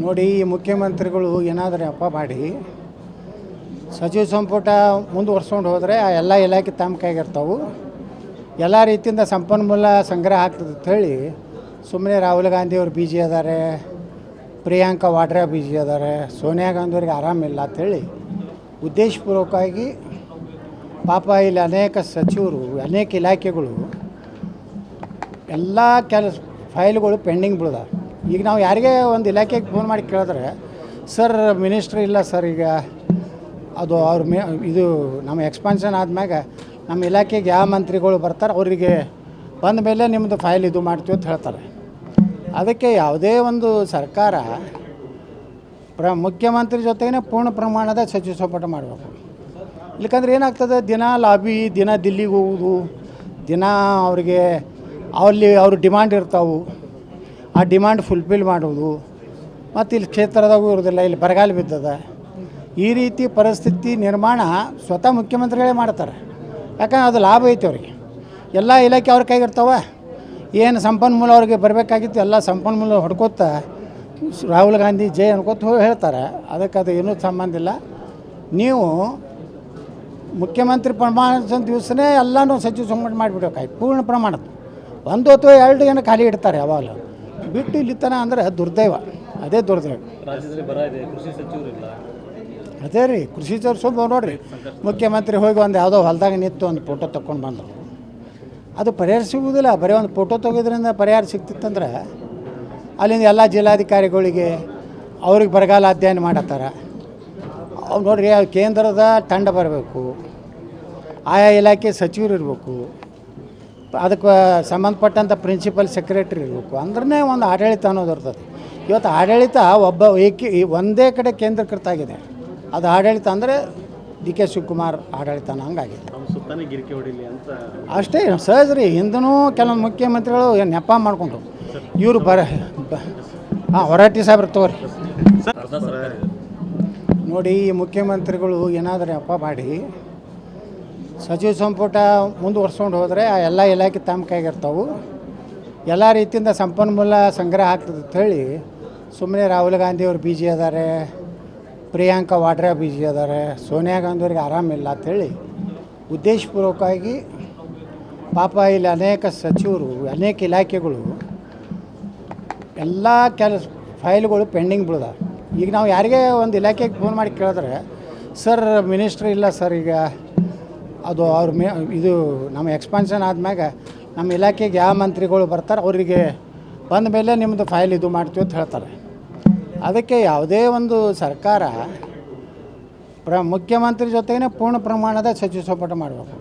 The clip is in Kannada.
ನೋಡಿ, ಈ ಮುಖ್ಯಮಂತ್ರಿಗಳು ಏನಾದರೂ ಅಪ್ಪ ಮಾಡಿ ಸಚಿವ ಸಂಪುಟ ಮುಂದುವರ್ಸ್ಕೊಂಡು ಹೋದರೆ ಆ ಎಲ್ಲ ಇಲಾಖೆ ತಮ್ಮ ಕೈಗಿರ್ತಾವೆ. ಎಲ್ಲ ರೀತಿಯಿಂದ ಸಂಪನ್ಮೂಲ ಸಂಗ್ರಹ ಆಗ್ತದೆ ಅಂಥೇಳಿ ಸುಮ್ಮನೆ ರಾಹುಲ್ ಗಾಂಧಿಯವರು ಬಿಜಿ ಅದಾರೆ, ಪ್ರಿಯಾಂಕಾ ವಾಡ್ರಾ ಬಿಜಿ ಅದಾರೆ, ಸೋನಿಯಾ ಗಾಂಧಿಯವ್ರಿಗೆ ಆರಾಮಿಲ್ಲ ಅಂಥೇಳಿ ಉದ್ದೇಶಪೂರ್ವಕವಾಗಿ ಪಾಪ ಇಲ್ಲಿ ಅನೇಕ ಸಚಿವರು, ಅನೇಕ ಇಲಾಖೆಗಳು ಎಲ್ಲ ಫೈಲ್ಗಳು ಪೆಂಡಿಂಗ್ ಬೀಳ್ದಾವೆ. ಈಗ ನಾವು ಯಾರಿಗೇ ಒಂದು ಇಲಾಖೆಗೆ ಫೋನ್ ಮಾಡಿ ಕೇಳಿದ್ರೆ, ಸರ್ ಮಿನಿಸ್ಟ್ರ್ ಇಲ್ಲ ಸರ್, ಈಗ ಅದು ಅವ್ರ ಇದು ನಮ್ಮ ಎಕ್ಸ್ಪಾನ್ಷನ್ ಆದಮ್ಯಾಗ ನಮ್ಮ ಇಲಾಖೆಗೆ ಯಾವ ಮಂತ್ರಿಗಳು ಬರ್ತಾರೆ ಅವರಿಗೆ ಬಂದ ಮೇಲೆ ನಿಮ್ಮದು ಫೈಲ್ ಇದು ಮಾಡ್ತೀವಿ ಅಂತ ಹೇಳ್ತಾರೆ. ಅದಕ್ಕೆ ಯಾವುದೇ ಒಂದು ಸರ್ಕಾರ ಮುಖ್ಯಮಂತ್ರಿ ಜೊತೆಗೇ ಪೂರ್ಣ ಪ್ರಮಾಣದ ಸಚಿವ ಸಂಪುಟ ಮಾಡಬೇಕು. ಇಲ್ಲಕಂದ್ರೆ ಏನಾಗ್ತದೆ, ದಿನ ಲಾಬಿ, ದಿನ ದಿಲ್ಲಿಗೆ ಹೋಗೋದು, ದಿನ ಅವರಿಗೆ ಅಲ್ಲಿ ಅವ್ರ ಡಿಮಾಂಡ್ ಇರ್ತಾವೆ, ಆ ಡಿಮಾಂಡ್ ಫುಲ್ಫಿಲ್ ಮಾಡೋದು, ಮತ್ತು ಇಲ್ಲಿ ಕ್ಷೇತ್ರದಾಗೂ ಇರೋದಿಲ್ಲ, ಇಲ್ಲಿ ಬರಗಾಲ ಬಿದ್ದದ. ಈ ರೀತಿ ಪರಿಸ್ಥಿತಿ ನಿರ್ಮಾಣ ಸ್ವತಃ ಮುಖ್ಯಮಂತ್ರಿಗಳೇ ಮಾಡ್ತಾರೆ. ಯಾಕಂದ್ರೆ ಅದು ಲಾಭ ಐತೆ ಅವ್ರಿಗೆ. ಎಲ್ಲ ಇಲಾಖೆ ಅವ್ರ ಕೈಗಿರ್ತಾವೆ. ಏನು ಸಂಪನ್ಮೂಲ ಅವ್ರಿಗೆ ಬರಬೇಕಾಗಿತ್ತು ಎಲ್ಲ ಸಂಪನ್ಮೂಲ ಹೊಡ್ಕೋತ ರಾಹುಲ್ ಗಾಂಧಿ ಜೈ ಅನ್ಕೋತ ಹೋಗಿ ಹೇಳ್ತಾರೆ. ಅದಕ್ಕೆ ಅದು ಏನೂ ಸಂಬಂಧ ಇಲ್ಲ. ನೀವು ಮುಖ್ಯಮಂತ್ರಿ ಪ್ರಮಾಣ ದಿವಸನೇ ಎಲ್ಲನೂ ಸಚಿವ ಸಂಪುಟ ಮಾಡಿಬಿಡ್ಬೇಕಾಯ್ತು ಪೂರ್ಣ ಪ್ರಮಾಣದ. ಒಂದು ಅಥವಾ ಎರಡು ಜನ ಖಾಲಿ ಇಡ್ತಾರೆ ಯಾವಾಗಲೂ, ಬಿಟ್ಟು ಇಲ್ಲಿತನ ಅಂದರೆ ದುರ್ದೈವ, ಅದೇ ದುರ್ದೈವ. ಅದೇ ರೀ, ಕೃಷಿ ಸ್ವಲ್ಪ ನೋಡಿರಿ, ಮುಖ್ಯಮಂತ್ರಿ ಹೋಗಿ ಒಂದು ಯಾವುದೋ ಹೊಲದಾಗ ನಿಂತು ಒಂದು ಫೋಟೋ ತೊಗೊಂಡು ಬಂದರು. ಅದು ಪರಿಹಾರ ಸಿಗುವುದಿಲ್ಲ. ಬರೀ ಒಂದು ಫೋಟೋ ತೆಗೋದ್ರಿಂದ ಪರಿಹಾರ ಸಿಗ್ತಿತ್ತಂದ್ರೆ ಅಲ್ಲಿಂದ ಎಲ್ಲ ಜಿಲ್ಲಾಧಿಕಾರಿಗಳಿಗೆ ಅವ್ರಿಗೆ ಬರಗಾಲ ಅಧ್ಯಯನ ಮಾಡತ್ತಾರ. ಅವ್ರು ನೋಡಿರಿ, ಕೇಂದ್ರದ ತಂಡ ಬರಬೇಕು, ಆಯಾ ಇಲಾಖೆ ಸಚಿವರು ಇರಬೇಕು, ಅದಕ್ಕೆ ಸಂಬಂಧಪಟ್ಟಂಥ ಪ್ರಿನ್ಸಿಪಲ್ ಸೆಕ್ರೆಟ್ರಿ ಇರಬೇಕು. ಅಂದ್ರೆ ಒಂದು ಆಡಳಿತ ಅನ್ನೋದು ಇರ್ತದೆ. ಇವತ್ತು ಆಡಳಿತ ಒಂದೇ ಕಡೆ ಕೇಂದ್ರೀಕೃತ ಆಗಿದೆ. ಅದು ಆಡಳಿತ ಅಂದರೆ ಡಿ.ಕೆ. ಶಿವಕುಮಾರ್ ಆಡಳಿತನ ಹಂಗಾಗಿದೆ. ಅಷ್ಟೇ ಸಹಜ ರೀ. ಹಿಂದೂ ಕೆಲವೊಂದು ಮುಖ್ಯಮಂತ್ರಿಗಳು ನೆಪ ಮಾಡಿಕೊಂಡ್ರು. ಇವರು ಹೊರಟ್ಟಿ ಸಾಹೇಬ್ರು ತಗೋರಿ. ನೋಡಿ, ಈ ಮುಖ್ಯಮಂತ್ರಿಗಳು ಏನಾದರೂ ಅಪ್ಪ ಮಾಡಿ ಸಚಿವ ಸಂಪುಟ ಮುಂದುವರ್ಸ್ಕೊಂಡು ಹೋದರೆ ಆ ಎಲ್ಲ ಇಲಾಖೆ ತಮ್ಮ ಕೈಗಿರ್ತಾವೆ. ಎಲ್ಲ ರೀತಿಯಿಂದ ಸಂಪನ್ಮೂಲ ಸಂಗ್ರಹ ಆಗ್ತದೆ ಅಂಥೇಳಿ ಸುಮ್ಮನೆ ರಾಹುಲ್ ಗಾಂಧಿಯವರು ಬಿಜಿ ಅದಾರೆ, ಪ್ರಿಯಾಂಕಾ ವಾಡ್ರಾ ಬಿಜಿ ಅದಾರೆ, ಸೋನಿಯಾ ಗಾಂಧಿಯವ್ರಿಗೆ ಆರಾಮಿಲ್ಲ ಅಂಥೇಳಿ ಉದ್ದೇಶಪೂರ್ವಕವಾಗಿ ಪಾಪ ಇಲ್ಲಿ ಅನೇಕ ಸಚಿವರು, ಅನೇಕ ಇಲಾಖೆಗಳು ಎಲ್ಲ ಫೈಲ್ಗಳು ಪೆಂಡಿಂಗ್ ಬೀಳ್ದಾವೆ. ಈಗ ನಾವು ಯಾರಿಗೇ ಒಂದು ಇಲಾಖೆಗೆ ಫೋನ್ ಮಾಡಿ ಕೇಳಿದ್ರೆ, ಸರ್ ಮಿನಿಸ್ಟ್ರ್ ಇಲ್ಲ ಸರ್, ಈಗ ಅದು ಅವ್ರ ಇದು ನಮ್ಮ ಎಕ್ಸ್ಪಾನ್ಷನ್ ಆದಮ್ಯಾಗ ನಮ್ಮ ಇಲಾಖೆಗೆ ಯಾವ ಮಂತ್ರಿಗಳು ಬರ್ತಾರೆ ಅವರಿಗೆ ಬಂದ ಮೇಲೆ ನಿಮ್ಮದು ಫೈಲ್ ಇದು ಮಾಡ್ತೀವಿ ಅಂತ ಹೇಳ್ತಾರೆ. ಅದಕ್ಕೆ ಯಾವುದೇ ಒಂದು ಸರ್ಕಾರ ಮುಖ್ಯಮಂತ್ರಿ ಜೊತೆಗೇ ಪೂರ್ಣ ಪ್ರಮಾಣದ ಸಚಿವ ಸಂಪುಟ ಮಾಡಬೇಕು.